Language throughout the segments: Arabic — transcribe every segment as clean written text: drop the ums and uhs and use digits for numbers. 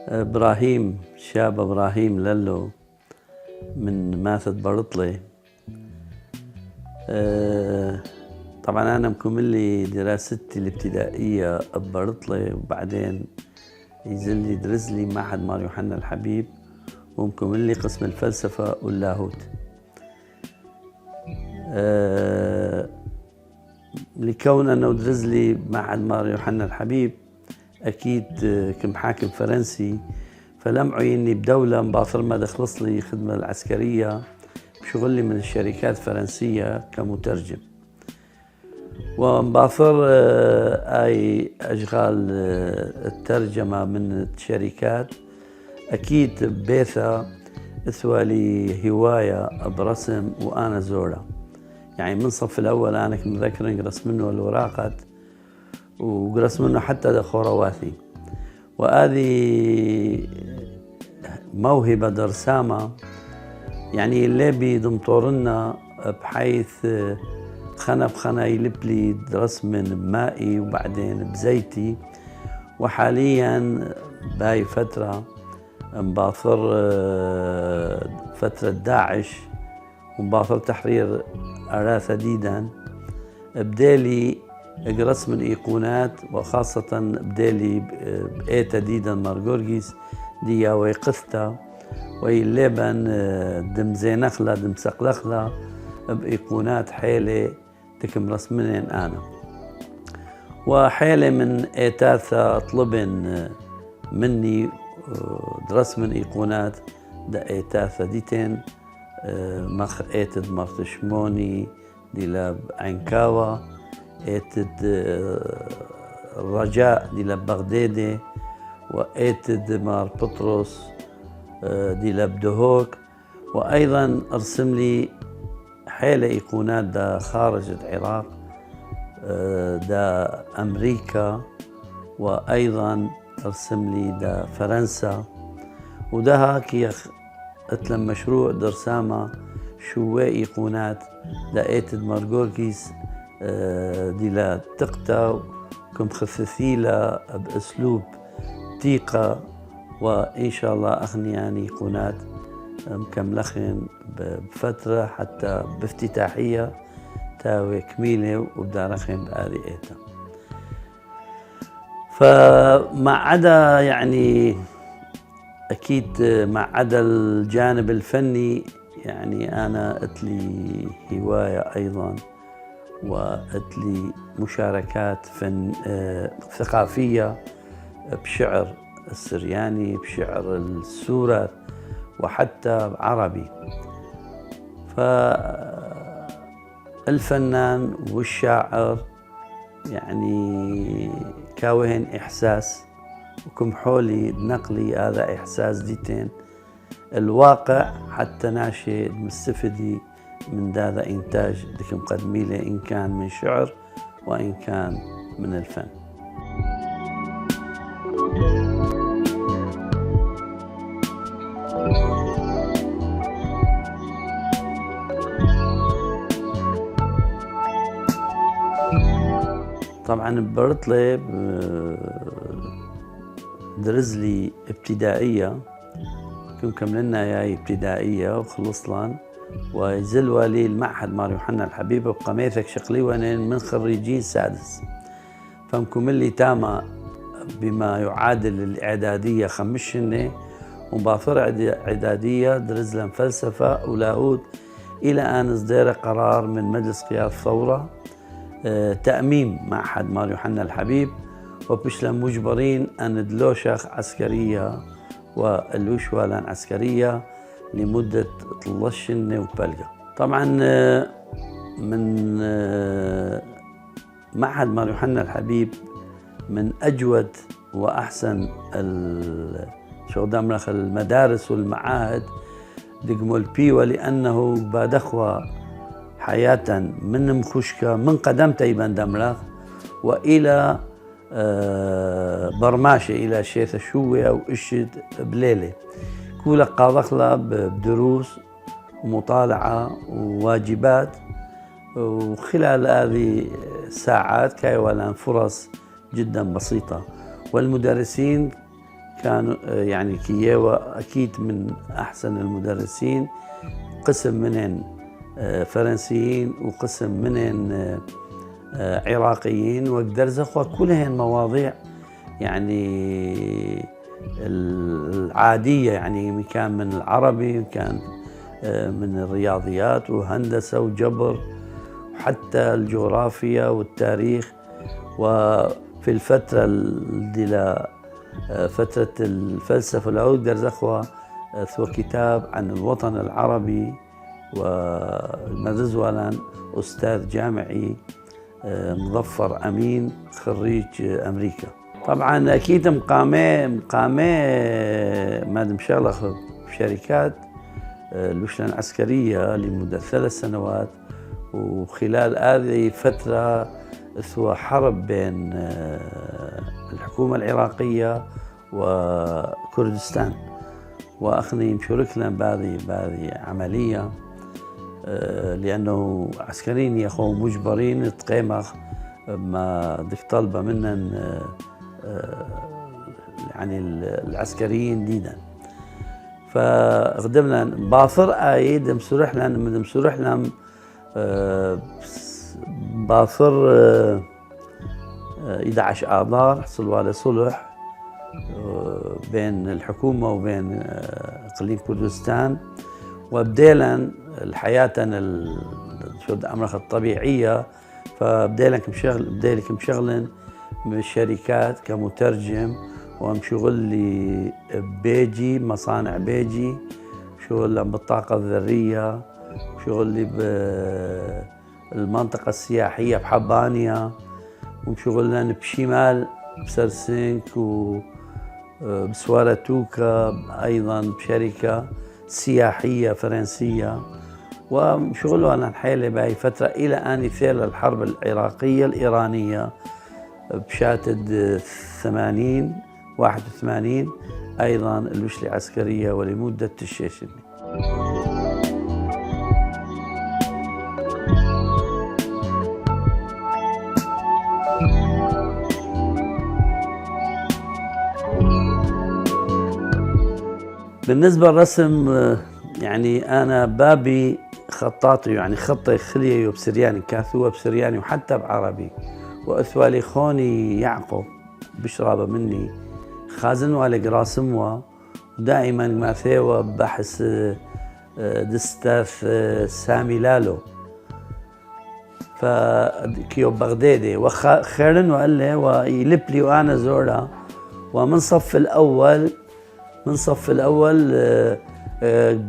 إبراهيم، شاب إبراهيم للو من ماثة برطلة. طبعا أنا مكمل لي دراستي الابتدائية ببرطلة، وبعدين ينزل لي درس لي معهد مار يوحنا الحبيب، ومكمل لي قسم الفلسفة واللاهوت. لكون أنه درس لي معهد مار يوحنا الحبيب، أكيد كمحاكم فرنسي، فلم عيني بدولة مباثر ما دخلص لي خدمة العسكرية بشغلي من الشركات الفرنسية كمترجم، ومباثر أي أشغال الترجمة من الشركات. أكيد بيثا إثوالي هواية برسم وأنا زورة، يعني من صف الأول أنا كنت مذكر نقرس منه الوراقات وقرس منه حتى خرواثي. وهذه موهبة درسامة، يعني اللي بيدمطورنا بحيث خنا بخنا يلب لي درس من بمائي وبعدين بزيتي. وحاليا باي فترة مباثر فترة داعش ومباثر تحرير أراثة ديدان. بدالي قرس من إيقونات، وخاصة بدالي بإيتا ديدان مارغورغيس ديا ويقثتا ويلبن دم زينخلا دم سقلخلا بإيقونات حيلة تكم رسمنين أنا. وحيلة من إيتاثا طلبن مني درس من إيقونات دا إيتاثا ديتين مخ إيتد مرتشموني دي لاب عنكاوة، إيتد الرجاء دي لاب بغدادي، وإيتد مار بطرس دي لاب دهوك. وأيضا أرسم لي حيلة إيقونات دا خارج العراق، دا أمريكا، وأيضا أرسم لي دا فرنسا. وده هاكي أتلم مشروع درسامة شوي إيقونات دا إيتد مارغورغيس دي لا تقتا كم خففيلة بأسلوب تيقة، وإن شاء الله أخني يعني إيقونات مكملخن بفترة حتى بافتتاحية تاوي كميلة وبدارخن بهذه إيتا. فمع عدا يعني أكيد مع عدا الجانب الفني، يعني أنا أتلي هواية أيضا، وأتلي مشاركات ثقافية بشعر السرياني، بشعر السورة، وحتى عربي. فالفنان والشاعر يعني كاوهن إحساس، وكم حولي نقلي هذا إحساس ديتين الواقع حتى ناشي مستفدي من هذا إنتاج ديكم قدميله، إن كان من شعر وإن كان من الفن. طبعا ببرطلة درزلي ابتدائية، كم كملنا ياي ابتدائية وخلصلان، ويزلوا لي المعهد مار يوحنا الحبيب بقميثك شقلي وانا من خريجين سادس. فمكمل لي تاما بما يعادل الإعدادية 5 سنين، ومباثر إعدادية درزلن فلسفة ولاهوت، إلى أن اصدر قرار من مجلس قيادة الثورة تأميم معهد مار يوحنا الحبيب، وبشلن مجبرين أن ندلوشخ عسكرية والوشوالان عسكرية لمدة 13 سنة وبلغة. طبعا من معهد مار يوحنا الحبيب من أجود وأحسن شغل دمرخ المدارس والمعاهد دقموا البيوة لأنه بادخوا حياة من مخشكة من قدم تيبان دمرخ وإلى برماشة إلى شيث شوة أو إشد بليلة كولا قاضخلا بدروس ومطالعة وواجبات وخلال هذه الساعات كايوالان فرص جدا بسيطة والمدرسين كانوا يعني كييوا أكيد من أحسن المدرسين قسم منهم فرنسيين وقسم منهم عراقيين وقدر زخوا كلهن مواضيع يعني العادية يعني كان من العربي وكان من الرياضيات وهندسة وجبر وحتى الجغرافيا والتاريخ. وفي الفترة اللي فترة الفلسفة العود درزخوا ثو كتاب عن الوطن العربي ومدزولان أستاذ جامعي مظفر أمين خريج أمريكا. طبعا أكيد مقامة مادم شغلة بشركات الوشلة العسكرية لمدة 3 سنوات وخلال هذه الفترة ثوى حرب بين الحكومة العراقية وكردستان وأخني مشارك لهم بهذه عملية لأنه عسكريين يخو مجبرين تقيمخ ما دك طلبة منن يعني العسكريين ديدا فقدمنا باثر آيد مسرح لهم باثر 11 آذار حصلوا على صلح بين الحكومة وبين إقليم كردستان وبديلا الحياة الأمريكا الطبيعية فبديلك مشغل من الشركات كمترجم ومشغل لي بيجي مصانع بيجي شغل بالطاقة الذرية شغل لي بالمنطقة السياحية بحبانيا ومشغل لنا بشمال بسرسنك وبسوارة توكا أيضا بشركة سياحية فرنسية وشغلوا أنا الحيلة بهاي فترة إلى أن يثير الحرب العراقية الإيرانية بشاتد 81 أيضا الوشلة العسكرية ولمدة الشيشني. بالنسبة للرسم يعني أنا بابي خطاطي يعني خطي خليه بسرياني كاثوة بسرياني وحتى بعربي وأثوالي خوني يعقوب بشرابة مني خازن والي راسموا ودائما ما ثيوة بحث دستاث سامي لالو فكيو بغدادي وخيرن وقال لي ويلب لي وأنا زورا ومن صف الأول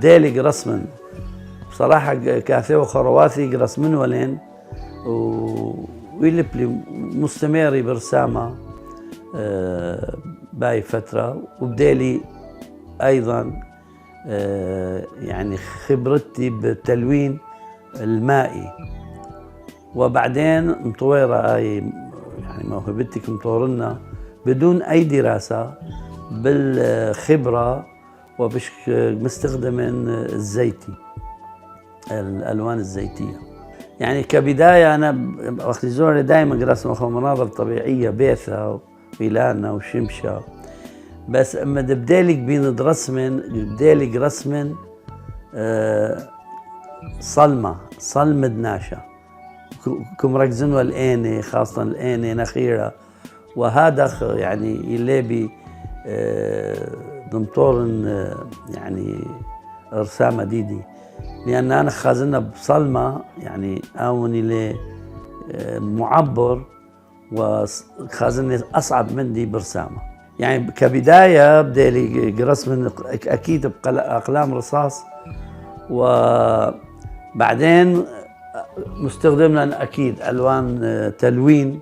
دالق رسما بصراحة كاثيو خرواثي رسمن ولين ويلب لي مستمري برسامة باي فترة وبدالي أيضا يعني خبرتي بالتلوين المائي وبعدين مطويرة يعني موهبتك مطورنا بدون أي دراسة بالخبرة وبش مستخدم الزيتي الألوان الزيتية. يعني كبداية أنا وقت زوري دائما رسم مناظر طبيعية بيثة وفيلانا وشمشة بس أما بدالك بين رسم صلمة دناشة كم ركزن والآنة خاصة الآنة نخيرة وهذا يعني يلابي دمطور يعني رسامة ديدي لأن أنا خازنة بصلمة يعني أوني لي معبر وخازنة أصعب مني برسامة. يعني كبداية بدالي رسم أكيد بأقلام رصاص وبعدين مستخدم لنا أكيد ألوان تلوين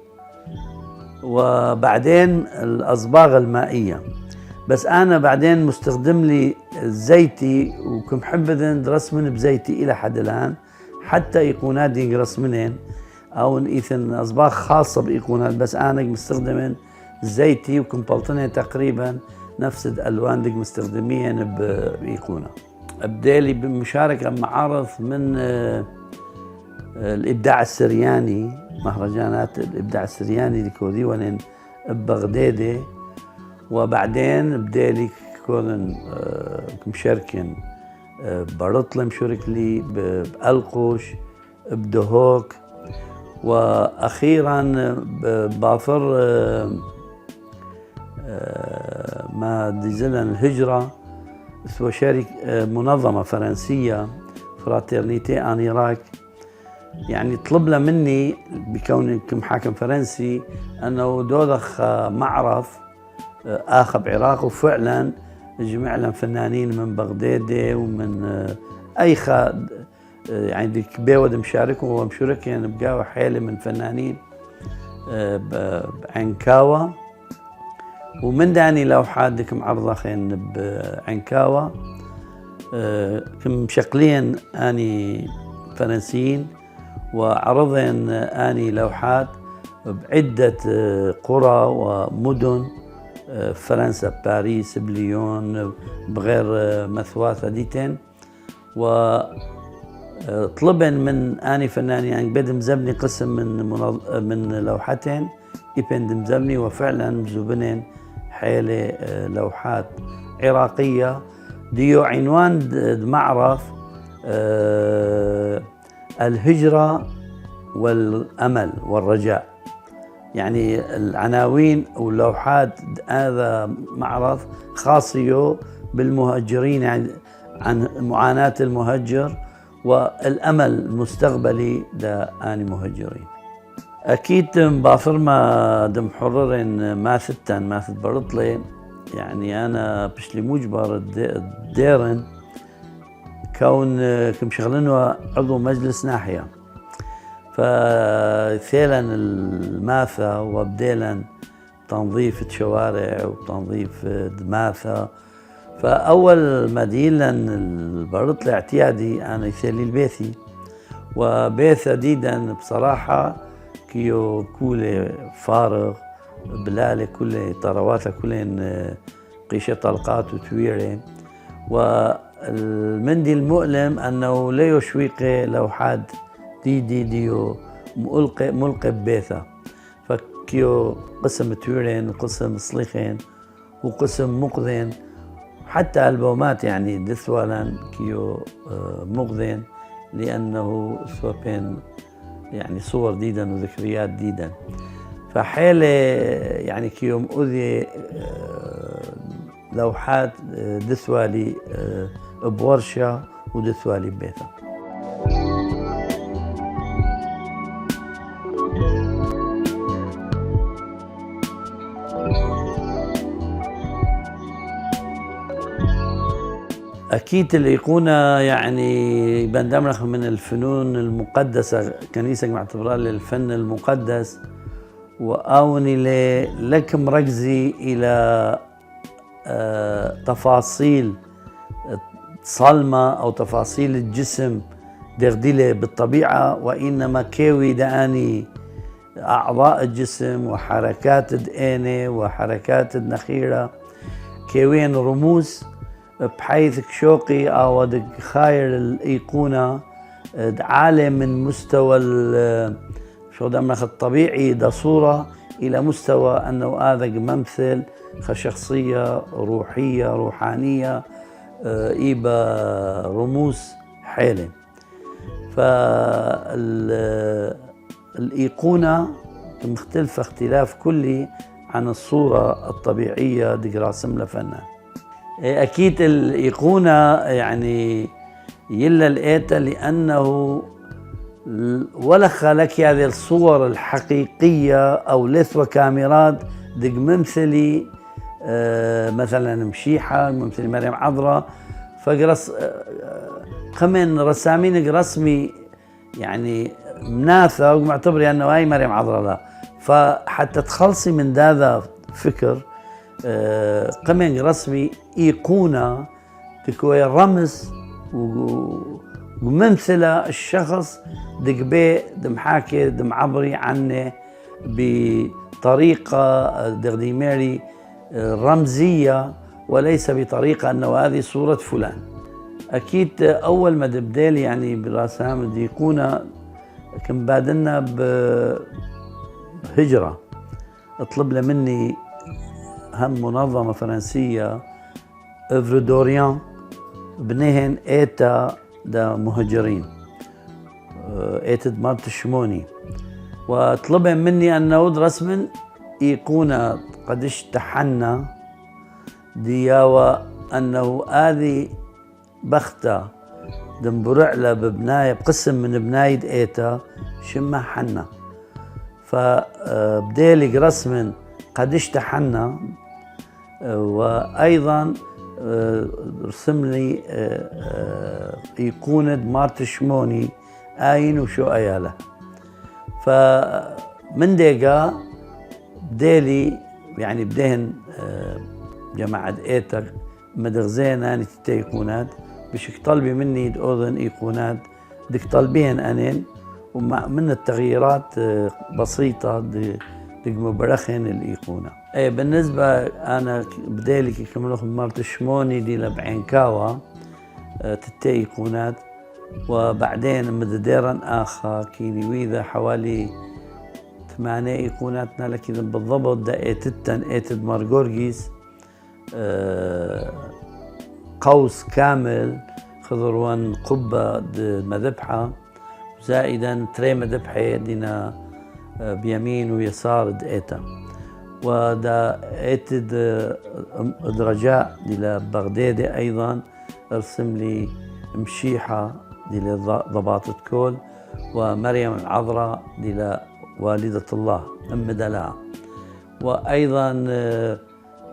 وبعدين الأصباغ المائية بس أنا بعدين مستخدم لي زيتي وكم حبذا رسمن بزيتي إلى حد الآن، حتى أيقونات دي رسمنين أو إيثن أصباغ خاصة بأيقونات، بس أنا مستخدم زيتي وكم بلطنة تقريبا نفس الألوان دي مستخدمين بأيقونة. أبدالي بمشاركة معارض من الإبداع السرياني، مهرجانات الإبداع السرياني ديكودي ونن ببغداد، وبعدين بدالي كون مشاركين برطلة مشارك لي بألقوش بدهوك، وأخيرا بافر ما ديزلن الهجرة سوى شارك منظمة فرنسية فراترنيتي ان إيراك، يعني طلب له مني بكوني كمحاكم فرنسي انه دودخ معرض اخر بعراق، وفعلا جمع لهم فنانين من بغداد ومن ايخا يعني ديك بيود مشاركوا ومشارك يعني بقاوة حيلة من فنانين بعنكاوة، ومن داني لوحات ديك معرضة خين بعنكاوة كم مشقلين اني فرنسيين، وعرضن اني لوحات بعدة قرى ومدن فرنسا، باريس، بليون، بغير مثواثة ديتين، وطلبن من اني فناني يعني بدم زبني قسم من لوحتين يبندم زبني، وفعلا مزوبنين حيلة لوحات عراقية ديو عنوان معرض الهجرة والأمل والرجاء، يعني العناوين واللوحات هذا معرض خاصيو بالمهجرين، يعني عن معاناة المهجر والأمل المستقبلي لآني مهجرين. أكيد بافر ما دم حررين ماث برطلي، يعني أنا بشلي مجبر الديرن كون كم شغلنه عضو مجلس ناحية، فثيلا الماثة وبديلا تنظيف الشوارع وتنظيف دماثة، فأول ما ديلا البرطلي اعتيادي أنا يثيلي البيثي، وبيثة ديدا بصراحة كيو كولي فارغ بلالي كله طرواتها كلين قيشة طلقات وتويرة، والمندي المؤلم أنه لا يشويق لوحات ديو ملقى ببيثة، فكيو قسم تويرين وقسم صليخين وقسم مقذين، حتى ألبومات يعني دثوالا كيو مقذين، لأنه سوابين يعني صور ديدا وذكريات ديدا، فحيلة يعني كيوم أذي لوحات دثوالي بورشة ودثوالي ببيثة. أكيد الأيقونة يعني بندمرخ من الفنون المقدسة، كنيسة معتبرها للفن المقدس، وأوني لك مركزي إلى تفاصيل صلمة أو تفاصيل الجسم دغدلة بالطبيعة، وإنما كيوي داني أعضاء الجسم وحركات الدقانة وحركات النخيرة كيوين رموز، بحيث شوقي أو خاير الأيقونة عالي من مستوى شو دمخ الطبيعي دا صورة إلى مستوى أنه هذا ممثل كشخصية روحية روحانية إيبا رموز حيلة. فالأيقونة مختلفة اختلاف كلي عن الصورة الطبيعية دي راسم لفنان. أكيد الأيقونة يعني يلا لقيتها لأنه ولا خلك هذه الصور الحقيقية أو لثوة كاميرات دق ممثلي مثلا مشيحة ممثلي مريم عذراء، فقرص كمان رسامين رسمي يعني مناثة ومعتبري أنه هاي مريم عذراء، لا فحتى تخلصي من هذا فكر قمن رسمي إيقونة تكوي رمز وممثلة الشخص دقبي دمحاكي دمعبري عنه بطريقة دغديميري رمزية وليس بطريقة أنه هذه صورة فلان. أكيد أول ما دبدالي يعني بالرسام دي يكون كان بادلنا بهجرة اطلب له مني هم منظمة فرنسية افرودوريان بنهن ايتا دا مهاجرين ايتا مارت الشموني وطلبهم مني أن نعود رسما يكون قد اشتحنا دياوة أنه هذه بختة دنبرع له ببناية بقسم من بناية ايتا شمها حنا فبدالي رسما قد اشتحنا وأيضا رسم لي أيقونة مارت الشموني آين وشو أياله. فمن ديقا بدالي يعني بدهن جماعة ايتا مدغزين أنا تتي أيقونات بشك طلبي مني أذن أيقونات دك طلبين أنين ومن التغييرات بسيطة دك مبرخن الأيقونة. ايه بالنسبة أنا بدالي كملوخ مارت الشموني دي لبعينكاوة تتي أيقونات وبعدين مدديرا آخر كيني ويذا حوالي 8 أيقوناتنا لكن بالضبط دا ايتتن ايتد مارغورغيس قوس كامل خضروان قبة مذبحة زائدا تري مذبحة دينا بيمين ويسار دقيتا ودا ايتد رجاء دي لبغدادي ايضا ارسم لي مشيحة دي لضباطة كول ومريم العذراء دي لوالدة الله ام دلع وايضا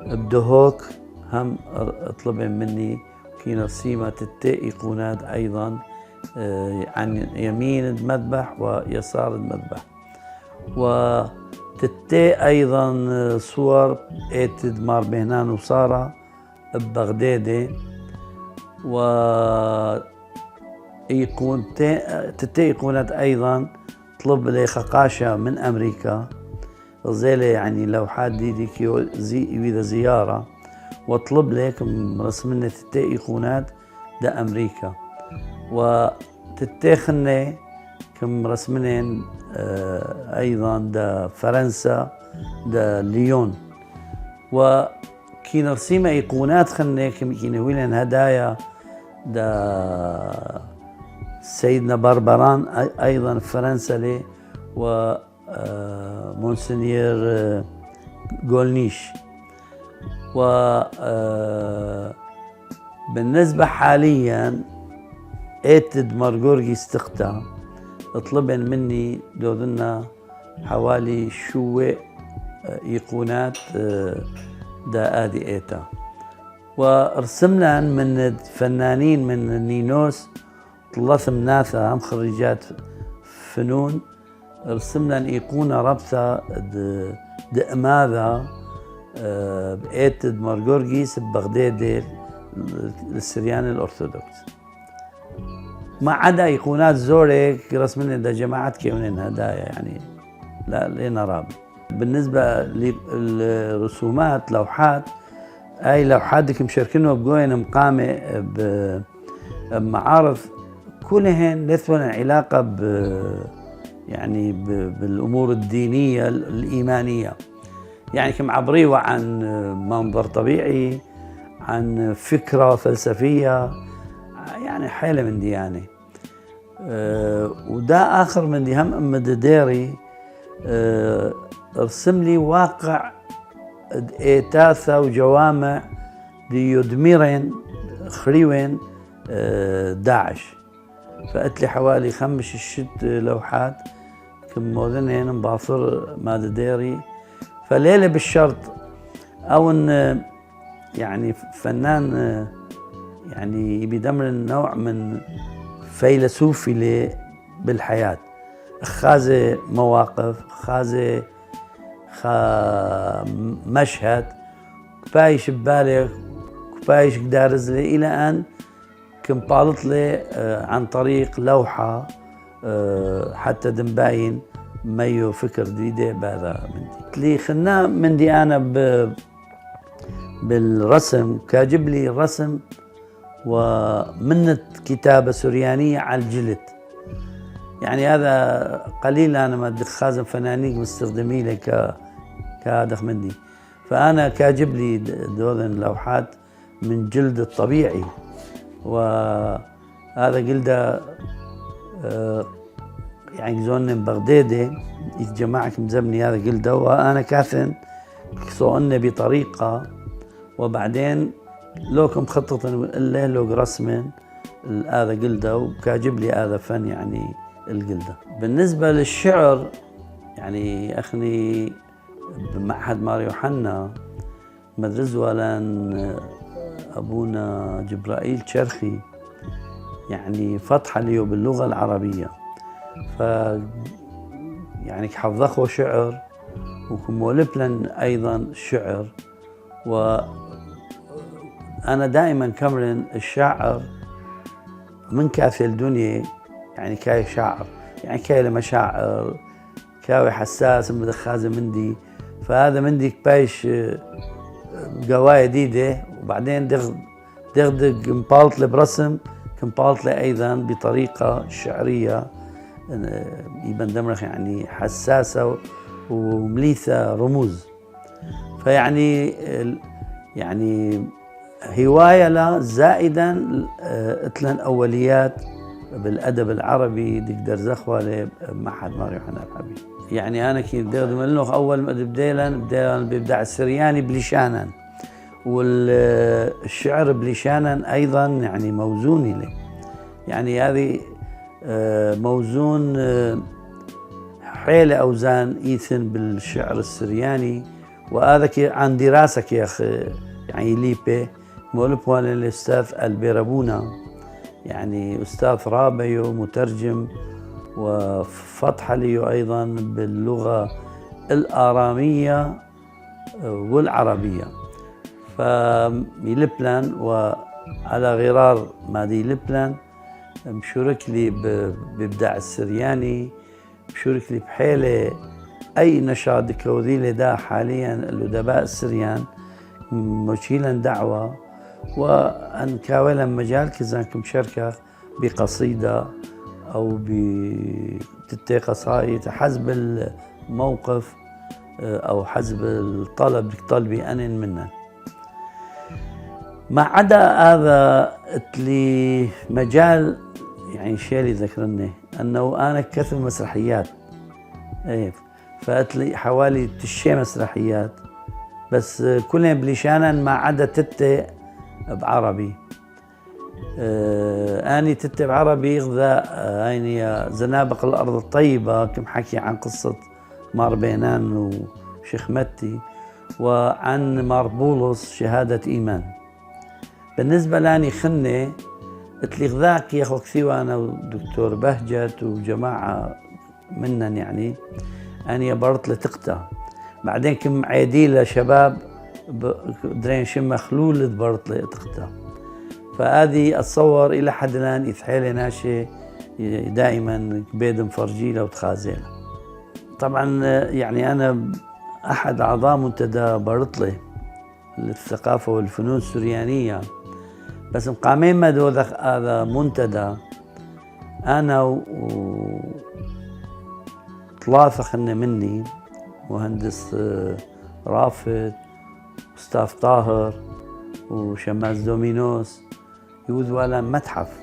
بدهوك هم اطلبهم مني كي نرسيمة تتي ايقونات ايضا عن يمين المذبح ويسار المذبح وتتي ايضا صور ايتد مار بهنان وسارة ببغدادي و تتي ايقونات ايضا طلب لي خقاشة من امريكا غزالة يعني لوحات دي كيو زي زيارة واطلب لك رسم لنا تتي ايقونات دا امريكا وتتاخني كم رسمنين ايضا دا فرنسا دا ليون وكي نرسم ايقونات خني كي نويلن هدايا دا سيدنا بربران ايضا فرنسا لي و مونسنير غولنيش و بالنسبة حاليا ايتد مارغورغي استقطع اطلبن مني دودنا حوالي شوي ايقونات دا ادي ايتا وارسمنا من فنانين من النينوس ثلاث مناثة هم خريجات فنون رسمنا ايقونة ربثة دقماذا بإيتد مارغورغيس ببغداد السرياني الأرثوذكس ما عدا ايقونات زوريك رسمنا دا جماعات كيونين هدايا يعني لا لينا رابط. بالنسبة للرسومات لوحات اي لوحات مشاركينها بقوين مقامة بمعارض كلهن لثونا علاقة يعني بالامور الدينية الايمانية يعني كم عبريوة عن منظر طبيعي عن فكرة فلسفية يعني حيلة من دي يعني وده آخر من دي هم مدديري ارسم لي واقع إيتاثا وجوامع دي يدمرين خريوين داعش فقلت لي حوالي 5 لوحات كم موذنين مباصر مادديري فليلة بالشرط أو إن يعني فنان يعني بيدمر نوع من فيلسوفي بالحياة خازي مواقف خازي مشهد كبايش ببالي كبايش دارز لي إلى أن كمبالط لي عن طريق لوحة حتى دمباين ميو فكر ديدي بهذا مندي لي خلنا مندي أنا بالرسم كاجب لي الرسم ومنت كتابة سريانية على الجلد. يعني هذا قليل أنا ما خازن فنانيك مستخدمي لي كهذا مندي. فأنا كاجب لي دول لوحات من جلد الطبيعي، وهذا جلده يعني زون بغدادي جماعة مزمني هذا جلده، وأنا كاثن صوني بطريقة وبعدين لوكم خطة إلا لوك رسم هذا جلده وكاجب لي هذا فن يعني الجلده. بالنسبة للشعر يعني أخني بمعهد مار يوحنا مدرسة لأن أبونا جبرائيل شرخي يعني فتح لي باللغة العربية، ف يعني حفظخه شعر وكمولبلن أيضا شعر. وأنا دائما كمرن الشاعر من كافي الدنيا يعني كاي شاعر يعني كاي لمشاعر كاوي حساس مدخازة مندي، فهذا مندي كبايش قوايا جديدة وبعدين دغدغ مبالط لي برسم كمبالط لي أيضا بطريقة شعرية يبن دمرخ يعني حساسة ومليثة رموز. فيعني يعني هواية لا زائدا اتلن أوليات بالأدب العربي تقدر زخوة لمعهد مار يوحنا الحبيب. يعني أنا كي بدي منه أول ما بديلا ببدع السرياني بلشانا، والشعر بلشانا أيضا يعني موزوني لي، يعني هذه موزون حيل أوزان إيثن بالشعر السرياني. وهذا عن دراسة يا أخي يعني ليبي مولبوان الأستاذ البيربونا يعني أستاذ رابي ومترجم وفتح لي أيضا باللغة الآرامية والعربية. فميلبلان وعلى غرار مادي لبلان مشارك لي بإبداع السرياني، مشارك لي بحيلة أي نشاط كوذي لدا حاليا الأدباء السريان مشيلا دعوة وأن كاولا مجال كذا مشاركة بقصيدة أو بتتي قصايد حسب الموقف أو حسب الطلب طلبي أنا منه. ما عدا هذا لي مجال يعني شيء اللي ذكرني أنه أنا كثر مسرحيات فأتلي حوالي 9 مسرحيات بس كلهم بلشانا ما عدا 6 بعربي. أني 6 بعربي غذا يعني زنابق الأرض الطيبة كم حكي عن قصة مار بينان وشيخ متي، وعن مار بولس شهادة إيمان. بالنسبة لاني خنة اتلي غذاك ياخذ كثير أنا ودكتور بهجت وجماعة منن يعني أنا برط لتقطع بعدين كم عيديلة شباب درين شم خلول برط لتقطع. فهذه أتصور إلى حد الآن إثحالي ناشي دائما بيد مفرجيلة وتخازيلة. طبعا يعني أنا أحد أعضاء منتدى برطلي للثقافة والفنون السريانية، بس مقامين ما دو هذا منتدى أنا ثلاثة خلنا مني مهندس رافد أستاذ طاهر وشماس دومينوس يوذوا على متحف،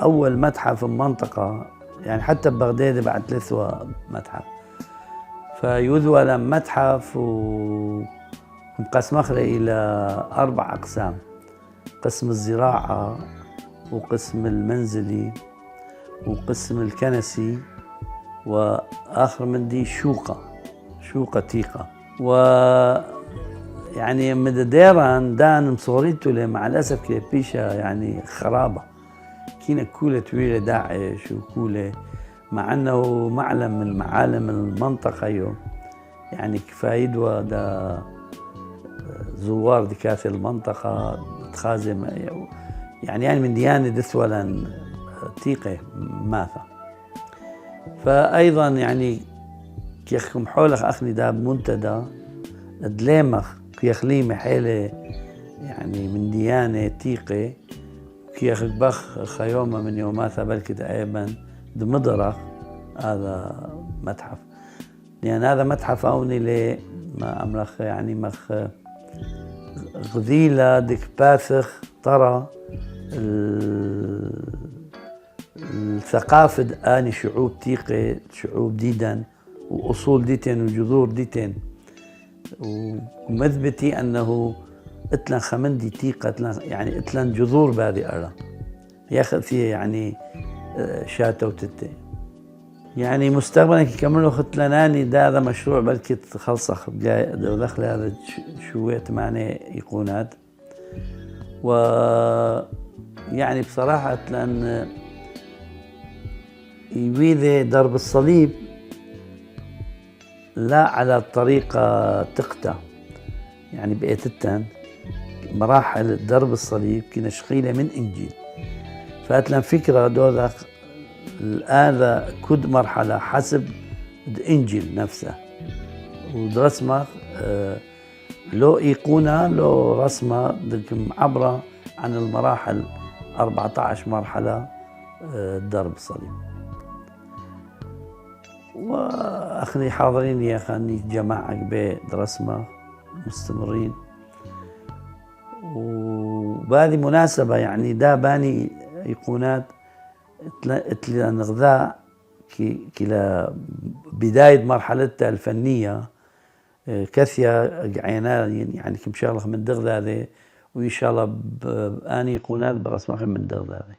أول متحف بمنطقة يعني حتى ببغداد بعد 3 متحف. فيوذوا على متحف ومقسم أخرى إلى 4 أقسام، قسم الزراعة وقسم المنزلي وقسم الكنسي وآخر من دي شوقة تيقة. و يعني مدديران دان مصوريته لي مع الأسف كيبيشة يعني خرابة كينا كولة طويلة داعش وكولة مع أنه معلم من معالم المنطقة يعني كفايد ودا زوار دكاثي المنطقة تخازم يعني من ديانة دثولا تيقة ماثا. فأيضا يعني كيخكم حولخ أخني داب منتدى دليمخ كيخليم حيلة يعني من ديانة تيقة كيخ بخ خيومة من يوماثا بلكت أيضا دمضرخ. هذا متحف، يعني هذا متحف أوني لي ما أملخ يعني مخ غذيلة ديك باثخ ترى الثقافة آني شعوب تيقة، شعوب ديدن وأصول ديتن وجذور ديتن، ومثبتي أنه اتلن خمندي تيقة يعني اتلن جذور بهذه أرى ياخذ فيه يعني شاتو تتي يعني مستقبلا كيكملوا ختلناني ده هذا مشروع بلكي تخلصخ دخل هذا شوية معنى يقونات. و يعني بصراحة لأن يبيذي درب الصليب لا على الطريقة تقتا يعني بقيتتن مراحل درب الصليب كنا شقيلة من إنجيل، فأتلن فكرة دوذاك هذا كد مرحلة حسب الإنجيل نفسه، ودرسمة لو إيقونة لو رسمة عبرة عن المراحل 14 مرحلة درب الصليب. وأخني حاضرين يا أخاني جماعة برسمة مستمرين، وبهذه مناسبة يعني دا باني إيقونات اتلان غذاء كلا بداية مرحلتها الفنية كثية عينا يعني كم شغلة من دغذا ذي، وإن شاء الله بآني يقونات برسمة من دغذا ذي.